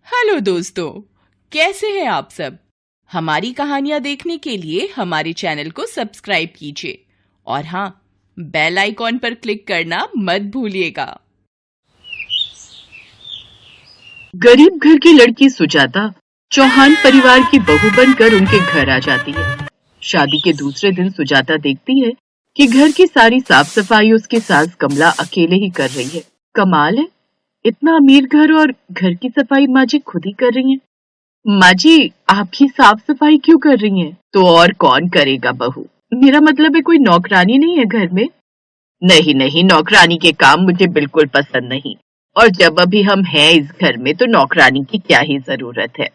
Hello दोस्तों, कैसे हैं आप सब। हमारी कहानियां देखने के लिए हमारे चैनल को सब्सक्राइब कीजिए और हाँ, बेल आइकॉन पर क्लिक करना मत भूलिएगा। गरीब घर की लड़की सुजाता चौहान परिवार की बहू बनकर उनके घर आ जाती है। शादी के दूसरे दिन सुजाता देखती है कि घर की सारी साफ सफाई उसकी सास कमला अकेले ही कर रही है। कमाल है, इतना अमीर घर और घर की सफाई माँ जी खुद ही कर रही हैं। माँ जी, आपकी साफ सफाई क्यों कर रही हैं? तो और कौन करेगा बहू, मेरा मतलब है कोई नौकरानी नहीं है घर में। नहीं नहीं, नौकरानी के काम मुझे बिल्कुल पसंद नहीं, और जब अभी हम हैं इस घर में तो नौकरानी की क्या ही जरूरत है।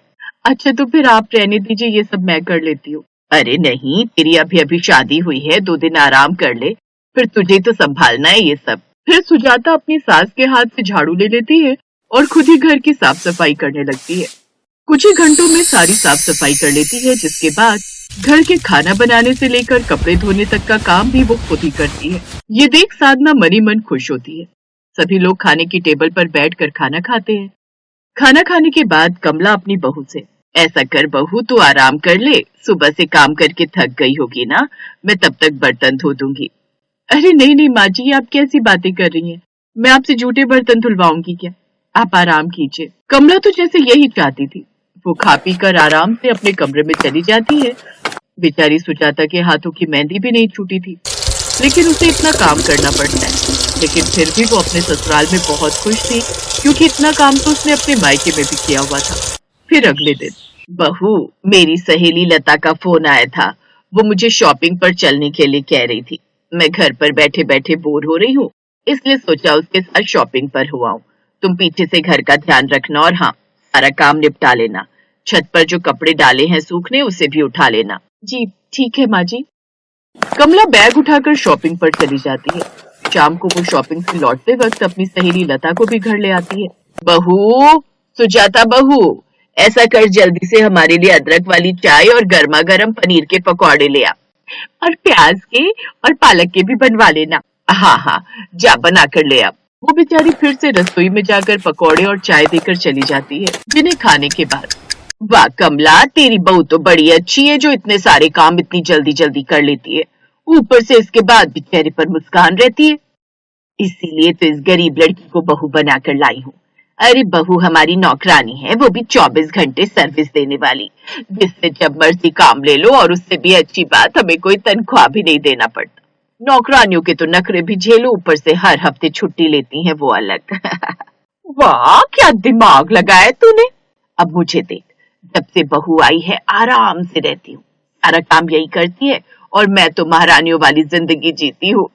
अच्छा तो फिर आप रहने दीजिए, ये सब मैं कर लेती हूँ। अरे नहीं, तेरी अभी अभी शादी हुई है, 2 दिन आराम कर ले, फिर तुझे तो संभालना है ये सब। फिर सुजाता अपनी सास के हाथ से झाड़ू ले लेती है और खुद ही घर की साफ सफाई करने लगती है। कुछ ही घंटों में सारी साफ सफाई कर लेती है, जिसके बाद घर के खाना बनाने से लेकर कपड़े धोने तक का काम भी वो खुद ही करती है। ये देख साधना मनी मन खुश होती है। सभी लोग खाने की टेबल पर बैठकर खाना खाते हैं। खाना खाने के बाद कमला अपनी बहू से, ऐसा कर बहू, तू आराम कर ले, सुबह से काम करके थक गई होगी ना, मैं तब तक बर्तन धो दूंगी। अरे नहीं नहीं माँ जी, आप कैसी बातें कर रही हैं, मैं आपसे झूठे बर्तन धुलवाऊंगी क्या, आप आराम कीजिए। कमला तो जैसे यही चाहती थी। वो खा पी कर आराम से अपने कमरे में चली जाती है। बेचारी सुजाता के हाथों की मेहंदी भी नहीं छूटी थी, लेकिन उसे इतना काम करना पड़ता है। लेकिन फिर भी वो अपने ससुराल में बहुत खुश थी, क्योंकि इतना काम तो उसने अपने मायके में भी किया हुआ था। फिर अगले दिन, बहू, मेरी सहेली लता का फोन आया था। वो मुझे शॉपिंग पर चलने के लिए कह रही थी। मैं घर पर बैठे बैठे बोर हो रही हूँ, इसलिए सोचा उसके साथ शॉपिंग पर हुआ हूँ। तुम पीछे से घर का ध्यान रखना और हाँ, सारा काम निपटा लेना। छत पर जो कपड़े डाले हैं सूखने, उसे भी उठा लेना। जी ठीक है माँ जी। कमला बैग उठाकर शॉपिंग पर चली जाती है। शाम को वो शॉपिंग से लौटते वक्त अपनी सहेली लता को भी घर ले आती है। बहू, सुजाता बहू, ऐसा कर जल्दी से हमारे लिए अदरक वाली चाय और गर्मा गर्म पनीर के पकौड़े ले आ, और प्याज के और पालक के भी बनवा लेना। हाँ हाँ, जा बना कर ले आ। वो बेचारी फिर से रसोई में जाकर पकौड़े और चाय देकर चली जाती है। जिन्हें खाने के बाद, वाह कमला, तेरी बहू तो बड़ी अच्छी है जो इतने सारे काम इतनी जल्दी जल्दी कर लेती है, ऊपर से इसके बाद भी चेहरे पर मुस्कान रहती है। इसीलिए तो इस गरीब लड़की को बहू बनाकर लाई हूँ। अरे बहू हमारी नौकरानी है, वो भी 24 घंटे सर्विस देने वाली, जिससे जब मर्जी काम ले लो, और उससे भी अच्छी बात, हमें कोई तनख्वाह भी नहीं देना पड़ता। नौकरानियों के तो नखरे भी झेलो, ऊपर से हर हफ्ते छुट्टी लेती हैं वो अलग। वाह क्या दिमाग लगाया तूने। अब मुझे देख, जब से बहू आई है आराम से रहती हूँ, सारा काम यही करती है, और मैं तो महारानियों वाली जिंदगी जीती हूँ।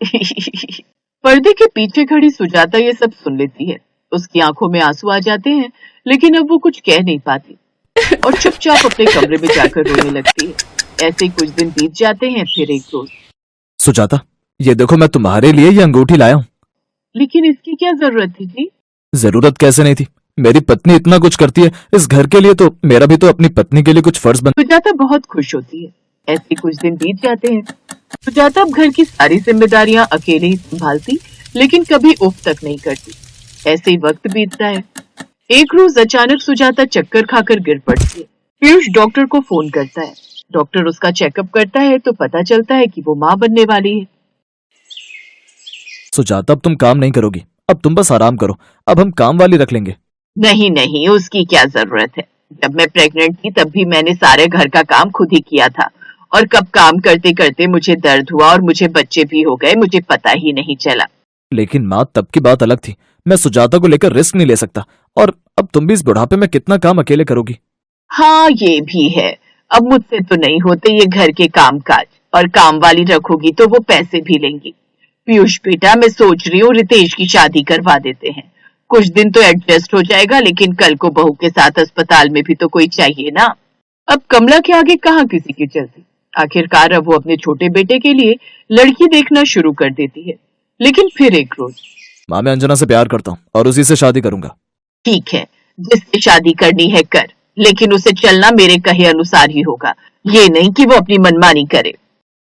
पर्दे के पीछे खड़ी सुजाता ये सब सुन लेती है। उसकी आंखों में आंसू आ जाते हैं, लेकिन अब वो कुछ कह नहीं पाती और चुपचाप अपने कमरे में जाकर रोने लगती है। ऐसे कुछ दिन बीत जाते हैं। फिर एक रोज, सुजाता, ये देखो मैं तुम्हारे लिए ये अंगूठी लाया हूँ। लेकिन इसकी क्या जरूरत थी जी? जरूरत कैसे नहीं थी, मेरी पत्नी इतना कुछ करती है इस घर के लिए, तो मेरा भी तो अपनी पत्नी के लिए कुछ फर्ज बन। सुजाता बहुत खुश होती है। ऐसे कुछ दिन बीत जाते हैं। सुजाता अब घर की सारी जिम्मेदारियां अकेले ही संभालती, लेकिन कभी उफ तक नहीं करती। ऐसे ही वक्त बीतता है। एक रोज अचानक सुजाता चक्कर खाकर गिर पड़ती है। पीयूष डॉक्टर को फोन करता है। डॉक्टर उसका चेकअप करता है तो पता चलता है कि वो माँ बनने वाली है। सुजाता, अब तुम काम नहीं करोगी, अब तुम बस आराम करो, अब हम काम वाली रख लेंगे। नहीं नहीं, उसकी क्या जरूरत है। जब मैं प्रेग्नेंट थी तब भी मैंने सारे घर का काम खुद ही किया था, और कब काम करते करते मुझे दर्द हुआ और मुझे बच्चे भी हो गए, मुझे पता ही नहीं चला। लेकिन माँ, तब की बात अलग थी, मैं सुजाता को लेकर रिस्क नहीं ले सकता, और अब तुम भी इस बुढ़ापे में कितना काम अकेले करोगी। हाँ ये भी है, अब मुझसे तो नहीं होते ये घर के काम काज, और काम वाली रखोगी तो वो पैसे भी लेंगी। पीयूष बेटा, मैं सोच रही हूँ रितेश की शादी करवा देते हैं, कुछ दिन तो एडजस्ट हो जाएगा, लेकिन कल को बहू के साथ अस्पताल में भी तो कोई चाहिए ना। अब कमला के आगे कहाँ किसी की चलती। आखिरकार अब वो अपने छोटे बेटे के लिए लड़की देखना शुरू कर देती है। लेकिन फिर एक रोज, माँ, मैं अंजना से प्यार करता हूँ और उसी से शादी करूंगा। ठीक है, जिससे शादी करनी है कर, लेकिन उसे चलना मेरे कहे अनुसार ही होगा, ये नहीं कि वो अपनी मनमानी करे।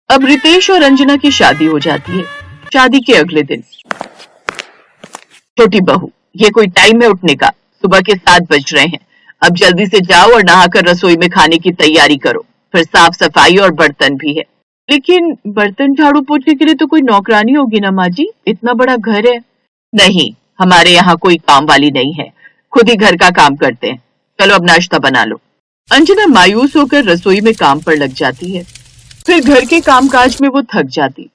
अब रितेश और अंजना की शादी हो जाती है। शादी के अगले दिन, छोटी बहू, ये कोई टाइम है उठने का? सुबह के 7 बज रहे हैं, अब जल्दी से जाओ और नहाकर रसोई में खाने की तैयारी करो, फिर साफ सफाई और बर्तन भी है। लेकिन बर्तन झाड़ू पोछे के लिए तो कोई नौकरानी होगी ना माँ जी, इतना बड़ा घर है। नहीं, हमारे यहाँ कोई काम वाली नहीं है, खुद ही घर का काम करते हैं। चलो अब नाश्ता बना लो। अंजना मायूस होकर रसोई में काम पर लग जाती है। फिर घर के कामकाज में वो थक जाती।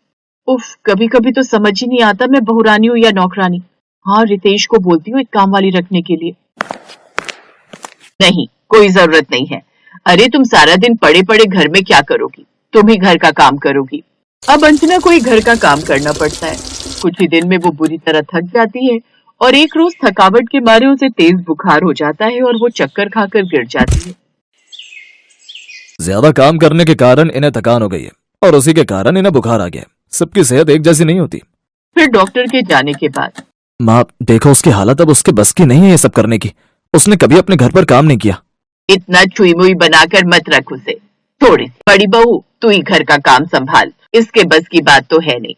उफ, कभी कभी तो समझ ही नहीं आता मैं बहुरानी हूँ या नौकरानी। हाँ, रितेश को बोलती हूँ एक काम वाली रखने के लिए। नहीं, कोई जरूरत नहीं है। अरे तुम सारा दिन पड़े पड़े घर में क्या करोगी, तुम ही घर का काम करोगी। अब अंजना को ही घर का काम करना पड़ता है। कुछ ही दिन में वो बुरी तरह थक जाती है और एक रोज थकावट के मारे उसे तेज बुखार हो जाता है और वो चक्कर खाकर गिर जाती है। ज्यादा काम करने के कारण इन्हें थकान हो गई है और उसी के कारण इन्हें बुखार आ गया है। सबकी सेहत एक जैसी नहीं होती। फिर डॉक्टर के जाने के बाद माँ देखो, उसकी हालत अब उसके बस की नहीं है ये सब करने की। उसने कभी अपने घर पर काम नहीं किया। इतना छुई मुई बनाकर मत रख उसे। थोड़ी बड़ी बहू, तू ही घर का काम संभाल, इसके बस की बात तो है नहीं।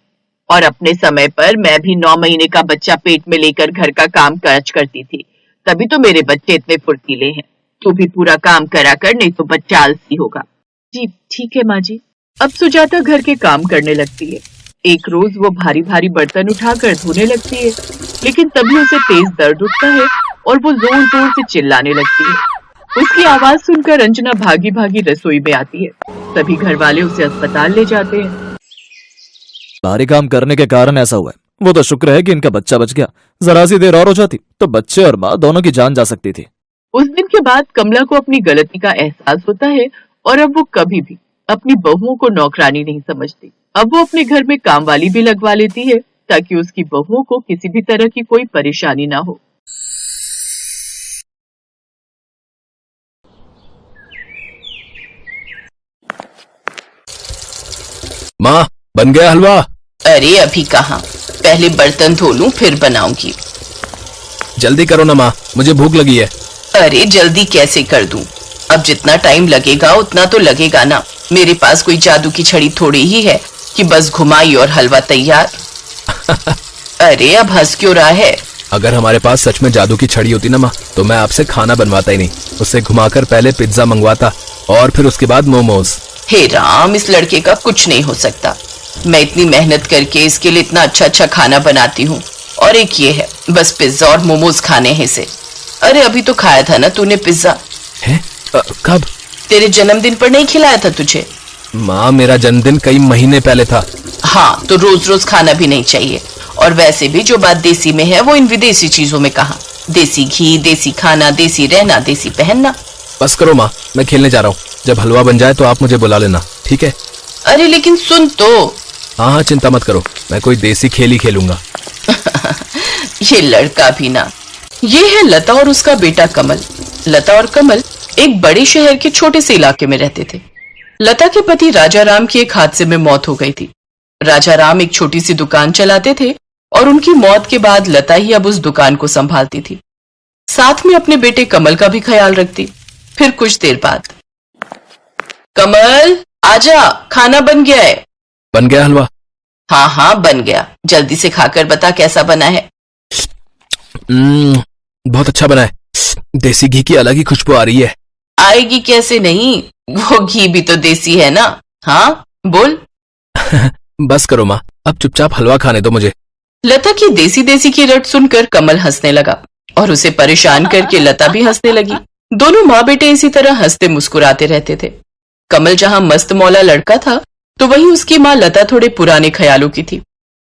और अपने समय पर मैं भी 9 महीने का बच्चा पेट में लेकर घर का काम काज करती थी, तभी तो मेरे बच्चे इतने फुर्तीले हैं। तू भी पूरा काम करा कर, नहीं तो बच्चा आलसी होगा। जी ठीक है माँ जी। अब सुजाता घर के काम करने लगती है। एक रोज वो भारी भारी बर्तन उठाकर धोने लगती है, लेकिन तभी उसे तेज दर्द उठता है और वो जोर जोर से चिल्लाने लगती है। उसकी आवाज सुनकर अंजना भागी भागी रसोई में आती है। तभी घर वाले उसे अस्पताल ले जाते हैं। भारी काम करने के कारण ऐसा हुआ है। वो तो शुक्र है कि इनका बच्चा बच गया। जरा सी देर और हो जाती तो बच्चे और माँ दोनों की जान जा सकती थी। उस दिन के बाद कमला को अपनी गलती का एहसास होता है और अब वो कभी भी अपनी बहुओं को नौकरानी नहीं समझती। अब वो अपने घर में काम वाली भी लगवा लेती है ताकि उसकी बहुओं को किसी भी तरह की कोई परेशानी ना हो। माँ, बन गया हलवा? अरे अभी कहाँ, पहले बर्तन धो लूं फिर बनाऊंगी। जल्दी करो ना माँ, मुझे भूख लगी है। अरे जल्दी कैसे कर दूं? अब जितना टाइम लगेगा उतना तो लगेगा ना। मेरे पास कोई जादू की छड़ी थोड़ी ही है कि बस घुमाई और हलवा तैयार। अरे अब हंस क्यों रहा है? अगर हमारे पास सच में जादू की छड़ी होती ना माँ, तो मैं आपसे खाना बनवाता ही नहीं। उससे घुमाकर पहले पिज्जा मंगवाता और फिर उसके बाद मोमोज। हे राम, इस लड़के का कुछ नहीं हो सकता। मैं इतनी मेहनत करके इसके लिए इतना अच्छा अच्छा खाना बनाती हूँ और एक ये है, बस पिज्जा और मोमोज खाने हैं इसे। अरे अभी तो खाया था ना तूने पिज्जा। है? कब? तेरे जन्मदिन पर नहीं खिलाया था तुझे? माँ, मेरा जन्मदिन कई महीने पहले था। हाँ, तो रोज रोज खाना भी नहीं चाहिए। और वैसे भी जो बात देसी में है वो इन विदेशी चीजों में कहाँ। देसी घी, देसी खाना, देसी रहना, देसी पहनना। बस करो माँ, मैं खेलने जा रहा हूँ। जब हलवा बन जाए तो आप मुझे बुला लेना, ठीक है? अरे लेकिन सुन तो। हाँ, चिंता मत करो, मैं कोई देसी खेल ही खेलूंगा। ये लड़का भी ना। ये है लता और उसका बेटा कमल। लता और कमल एक बड़े शहर के छोटे से इलाके में रहते थे। लता के पति राजा राम की एक हादसे में मौत हो गई थी। राजा राम एक छोटी सी दुकान चलाते थे और उनकी मौत के बाद लता ही अब उस दुकान को संभालती थी, साथ में अपने बेटे कमल का भी ख्याल रखती। फिर कुछ देर बाद, कमल आजा, खाना बन गया है। बन गया हलवा? हाँ हाँ बन गया, जल्दी से खाकर बता कैसा बना है। बहुत अच्छा बना है। देसी घी की अलग ही खुशबू आ रही है। आएगी कैसे नहीं, वो घी भी तो देसी है ना। हाँ बोल। बस करो माँ, अब चुपचाप हलवा खाने दो मुझे। लता की देसी देसी की रट सुनकर कमल हंसने लगा और उसे परेशान करके लता भी हंसने लगी। दोनों माँ बेटे इसी तरह हंसते मुस्कुराते रहते थे। कमल जहाँ मस्त मौला लड़का था, तो वहीं उसकी माँ लता थोड़े पुराने ख्यालों की थी।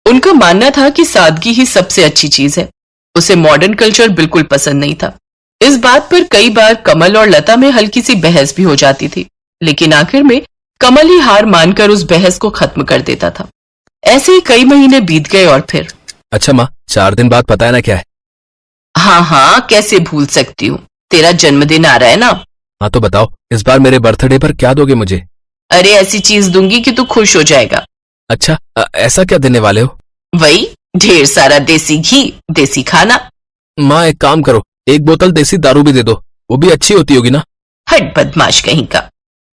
उनका मानना था कि सादगी ही सबसे अच्छी चीज है। उसे मॉडर्न कल्चर बिल्कुल पसंद नहीं था। इस बात पर कई बार कमल और लता में हल्की सी बहस भी हो जाती थी, लेकिन आखिर में कमल ही हार मानकर उस बहस को खत्म कर देता था। ऐसे ही कई महीने बीत गए और फिर। अच्छा माँ, 4 दिन बाद पता है ना क्या है? हाँ हाँ, कैसे भूल सकती हूँ, तेरा जन्मदिन आ रहा है ना। हाँ तो बताओ, इस बार मेरे बर्थडे पर क्या दोगे मुझे? अरे ऐसी चीज दूंगी कि तू खुश हो जाएगा। अच्छा, ऐसा क्या देने वाले हो? वही ढेर सारा देसी घी, देसी खाना। माँ एक काम करो, 1 बोतल देसी दारू भी दे दो, वो भी अच्छी होती होगी ना? हट बदमाश कहीं का।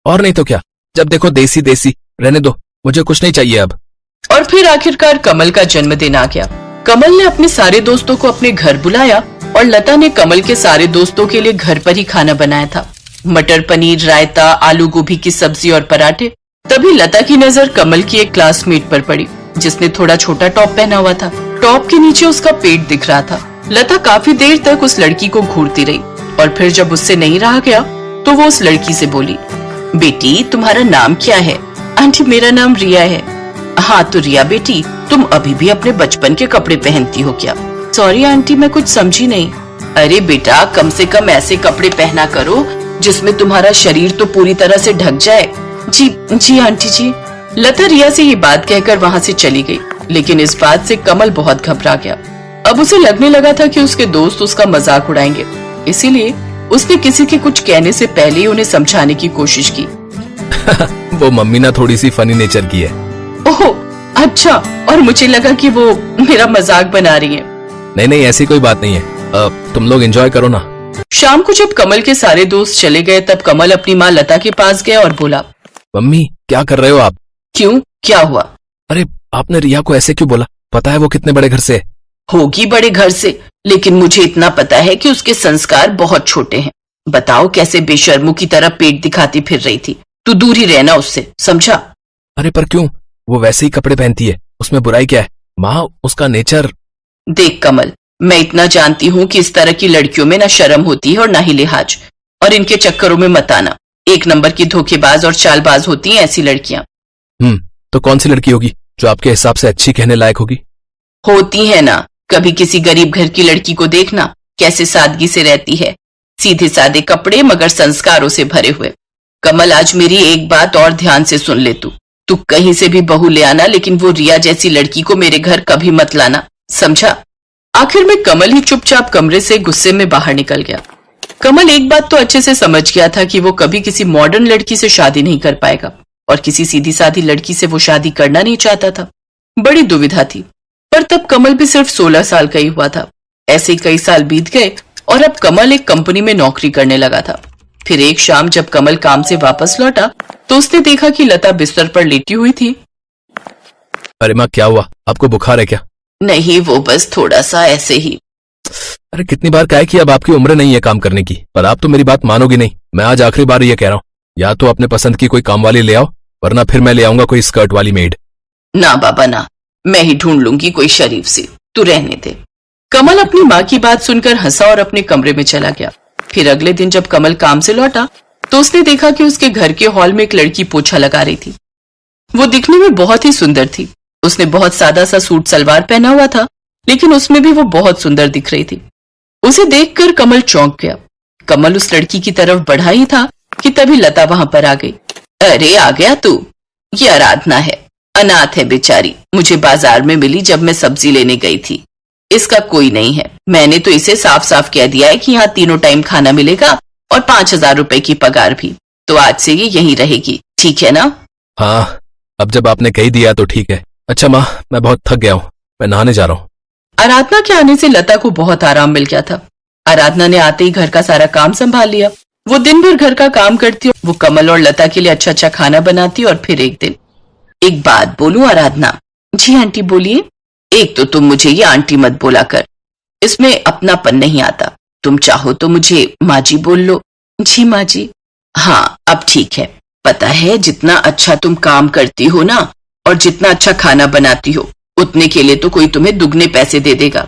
और नहीं तो क्या, जब देखो देसी देसी। रहने दो, मुझे कुछ नहीं चाहिए अब। और फिर आखिरकार कमल का जन्मदिन आ गया। कमल ने अपने सारे दोस्तों को अपने घर बुलाया और लता ने कमल के सारे दोस्तों के लिए घर पर ही खाना बनाया था। मटर पनीर, रायता, आलू गोभी की सब्जी और पराठे। तभी लता की नजर कमल की एक क्लासमेट पर पड़ी जिसने थोड़ा छोटा टॉप पहना हुआ था। टॉप के नीचे उसका पेट दिख रहा था। लता काफी देर तक उस लड़की को घूरती रही और फिर जब उससे नहीं रहा गया तो वो उस लड़की से बोली, बेटी तुम्हारा नाम क्या है? आंटी मेरा नाम रिया है। हाँ तो रिया बेटी, तुम अभी भी अपने बचपन के कपड़े पहनती हो क्या? सॉरी आंटी मैं कुछ समझी नहीं। अरे बेटा कम से कम ऐसे कपड़े पहना करो जिसमें तुम्हारा शरीर तो पूरी तरह से ढक जाए। जी जी आंटी जी। लता रिया से ये बात कहकर वहाँ से चली गई, लेकिन इस बात से कमल बहुत घबरा गया। अब उसे लगने लगा था कि उसके दोस्त उसका मजाक उड़ाएंगे, इसीलिए उसने किसी के कुछ कहने से पहले ही उन्हें समझाने की कोशिश की। वो मम्मी ना थोड़ी सी फनी नेचर की है। ओह अच्छा, और मुझे लगा कि वो मेरा मजाक बना रही है। नहीं ऐसी कोई बात नहीं है, तुम लोग एंजॉय करो ना। शाम को जब कमल के सारे दोस्त चले गए तब कमल अपनी माँ लता के पास गया और बोला, मम्मी क्या कर रहे हो आप? क्यों, क्या हुआ? अरे आपने रिया को ऐसे क्यों बोला? पता है वो कितने बड़े घर से है। होगी बड़े घर से, लेकिन मुझे इतना पता है कि उसके संस्कार बहुत छोटे हैं। बताओ कैसे बेशर्मों की तरह पेट दिखाती फिर रही थी। तू दूर ही रहना उससे, समझा? अरे पर क्यों? वो वैसे ही कपड़े पहनती है, उसमें बुराई क्या है? माँ उसका नेचर। देख कमल, मैं इतना जानती हूँ कि इस तरह की लड़कियों में ना शर्म होती है और ना ही लिहाज, और इनके चक्करों में मत आना। एक नंबर की धोखेबाज और चालबाज होती हैं ऐसी लड़कियां। तो कौन सी लड़की होगी जो आपके हिसाब से अच्छी कहने लायक होगी? होती है ना, कभी किसी गरीब घर की लड़की को देखना कैसे सादगी से रहती है, सीधे सादे कपड़े मगर संस्कारों से भरे हुए। कमल आज मेरी एक बात और ध्यान से सुन ले, तू कहीं से भी बहू ले आना, लेकिन वो रिया जैसी लड़की को मेरे घर कभी मत लाना, समझा? आखिर में कमल ही चुपचाप कमरे से गुस्से में बाहर निकल गया। कमल एक बात तो अच्छे से समझ गया था कि वो कभी किसी मॉडर्न लड़की से शादी नहीं कर पाएगा और किसी सीधी सादी लड़की से वो शादी करना नहीं चाहता था। बड़ी दुविधा थी, पर तब कमल भी सिर्फ 16 साल का ही हुआ था। ऐसे कई साल बीत गए और अब कमल एक कंपनी में नौकरी करने लगा था। फिर एक शाम जब कमल काम से वापस लौटा तो उसने देखा कि लता बिस्तर पर लेटी हुई थी। अरे माँ क्या हुआ, आपको बुखार है क्या? नहीं, वो बस थोड़ा सा ऐसे ही। अरे कितनी बार कहा है कि अब आपकी उम्र नहीं है काम करने की, पर आप तो मेरी बात मानोगी नहीं। मैं आज आखिरी बार ये कह रहा हूँ, या तो अपने पसंद की कोई काम वाली ले आओ, वरना फिर मैं ले आऊंगा कोई स्कर्ट वाली मेड। ना बाबा ना, मैं ही ढूंढ लूंगी कोई शरीफ सी, तू रहने दे। कमल अपनी माँ की बात सुनकर हंसा और अपने कमरे में चला गया। फिर अगले दिन जब कमल काम से लौटा तो उसने देखा कि उसके घर के हॉल में एक लड़की पोछा लगा रही थी। वो दिखने में बहुत ही सुंदर थी। उसने बहुत सादा सा सूट सलवार पहना हुआ था, लेकिन उसमें भी वो बहुत सुंदर दिख रही थी। उसे देखकर कमल चौंक गया। कमल उस लड़की की तरफ बढ़ा ही था कि तभी लता वहां पर आ गई। अरे आ गया तू, ये आराधना है, अनाथ है बेचारी, मुझे बाजार में मिली जब मैं सब्जी लेने गई थी। इसका कोई नहीं है, मैंने तो इसे साफ साफ कह दिया है कि यहाँ तीनों टाइम खाना मिलेगा और 5,000 रुपए की पगार भी, तो आज से ये यहीं रहेगी, ठीक है ना? हाँ, अब जब आपने कह दिया तो ठीक है। अच्छा माँ, मैं बहुत थक गया हूँ, मैं नहाने जा रहा हूँ। आराधना के आने से लता को बहुत आराम मिल गया था। आराधना ने आते ही घर का सारा काम संभाल लिया। वो दिन भर घर का काम करती, वो कमल और लता के लिए अच्छा अच्छा खाना बनाती और फिर एक दिन, एक बात बोलूं आराधना? जी आंटी बोलिए। एक तो तुम मुझे ये आंटी मत बोला कर, इसमें अपनापन नहीं आता। तुम चाहो तो मुझे माँ जी बोल लो। जी माँ जी। हाँ अब ठीक है। पता है जितना अच्छा तुम काम करती हो ना, और जितना अच्छा खाना बनाती हो, उतने के लिए तो कोई तुम्हें दुगने पैसे दे देगा।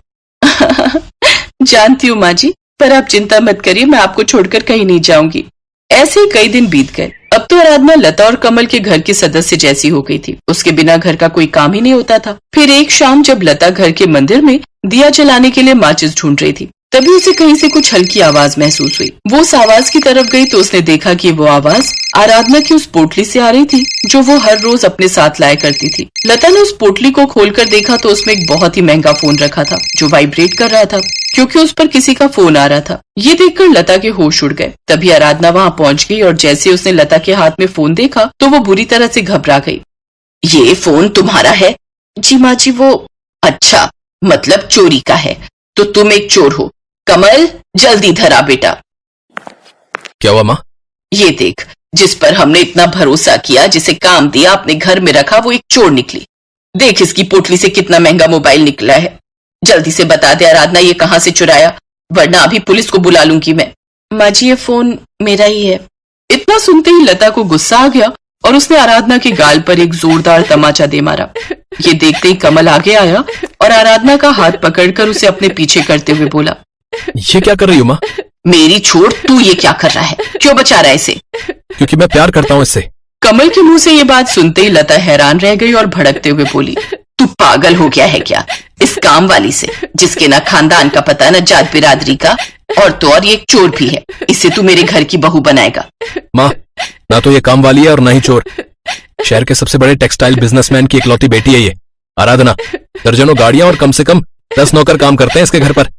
जानती हूँ माँ जी, पर आप चिंता मत करिए, मैं आपको छोड़कर कहीं नहीं जाऊंगी। ऐसे ही कई दिन बीत गए। अब तो आराधना लता और कमल के घर की सदस्य जैसी हो गई थी। उसके बिना घर का कोई काम ही नहीं होता था। फिर एक शाम जब लता घर के मंदिर में दिया जलाने के लिए माचिस ढूंढ रही थी, तभी उसे कहीं से कुछ हल्की आवाज महसूस हुई। वो उस आवाज की तरफ गई तो उसने देखा कि वो आवाज आराधना की उस पोटली से आ रही थी जो वो हर रोज अपने साथ लाया करती थी। लता ने उस पोटली को खोलकर देखा तो उसमें एक बहुत ही महंगा फोन रखा था जो वाइब्रेट कर रहा था, क्योंकि उस पर किसी का फोन आ रहा था। ये देखकर लता के होश उड़ गए। तभी आराधना वहाँ पहुँच गई और जैसे उसने लता के हाथ में फोन देखा तो वो बुरी तरह से घबरा गई। ये फोन तुम्हारा है? जी माँ जी। वो अच्छा, मतलब चोरी का है, तो तुम एक चोर हो। कमल जल्दी धरा बेटा। क्या हुआ माँ? ये देख, जिस पर हमने इतना भरोसा किया, जिसे काम दिया, अपने घर में रखा, वो एक चोर निकली। देख इसकी पोटली से कितना महंगा मोबाइल निकला है। जल्दी से बता दे आराधना, ये कहाँ से चुराया वरना अभी पुलिस को बुला लूंगी मैं। माँ जी, ये फोन मेरा ही है। इतना सुनते ही लता को गुस्सा आ गया और उसने आराधना के गाल पर एक जोरदार तमाचा दे मारा। ये देखते ही कमल आगे आया और आराधना का हाथ पकड़कर उसे अपने पीछे करते हुए बोला, ये क्या कर रही हो माँ? मेरी छोड़, तू ये क्या कर रहा है? क्यों बचा रहा है इसे? क्योंकि मैं प्यार करता हूँ इससे। कमल के मुंह से ये बात सुनते ही लता हैरान रह गई और भड़कते हुए बोली, तू पागल हो गया है क्या? इस काम वाली से, जिसके ना खानदान का पता न जात बिरादरी का, और तो और ये एक चोर भी है, इसे तू मेरे घर की बहू बनाएगा? माँ, ना तो ये काम वाली है और ना ही चोर। शहर के सबसे बड़े टेक्सटाइल बिजनेसमैन की इकलौती बेटी है ये आराधना। दर्जनों गाड़ियां और कम से कम 10 नौकर काम करते हैं इसके घर पर।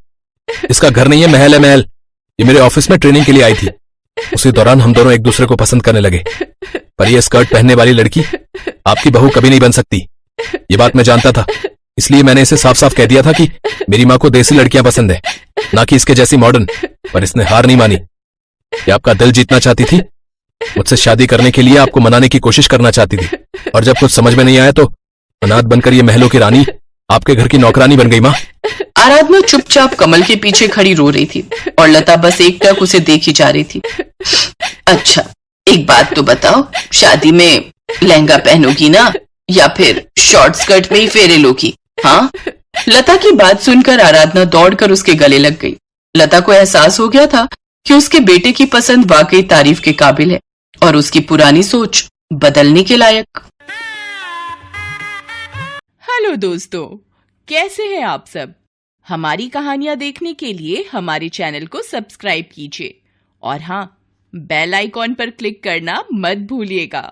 इसका घर नहीं है, महल है महल। ये मेरे ऑफिस में ट्रेनिंग के लिए आई थी। उसी दौरान हम दोनों एक दूसरे को पसंद करने लगे। पर ये स्कर्ट पहनने वाली लड़की आपकी बहू कभी नहीं बन सकती। ये बात मैं जानता था, इसलिए मैंने इसे साफ साफ कह दिया था कि मेरी माँ को देसी लड़कियां पसंद है, ना कि इसके जैसी मॉडर्न। पर इसने हार नहीं मानी। ये आपका दिल जीतना चाहती थी, मुझसे शादी करने के लिए आपको मनाने की कोशिश करना चाहती थी, और जब कुछ समझ में नहीं आया तो अनाथ बनकर ये महलों की रानी आपके घर की नौकरानी बन गई। माँ, आराधना चुपचाप कमल के पीछे खड़ी रो रही थी और लता बस एकटक उसे देखी जा रही थी। अच्छा, एक बात तो बताओ, शादी में लहंगा पहनोगी ना, या फिर शॉर्ट स्कर्ट में ही फेरे लोगी? हाँ? लता की बात सुनकर आराधना दौड़कर उसके गले लग गई। लता को एहसास हो गया था कि उसके बेटे की पसंद वाकई तारीफ के काबिल है और उसकी पुरानी सोच बदलने के लायक। हेलो दोस्तों, कैसे हैं आप सब? हमारी कहानियां देखने के लिए हमारे चैनल को सब्सक्राइब कीजिए और हाँ, बेल आइकॉन पर क्लिक करना मत भूलिएगा।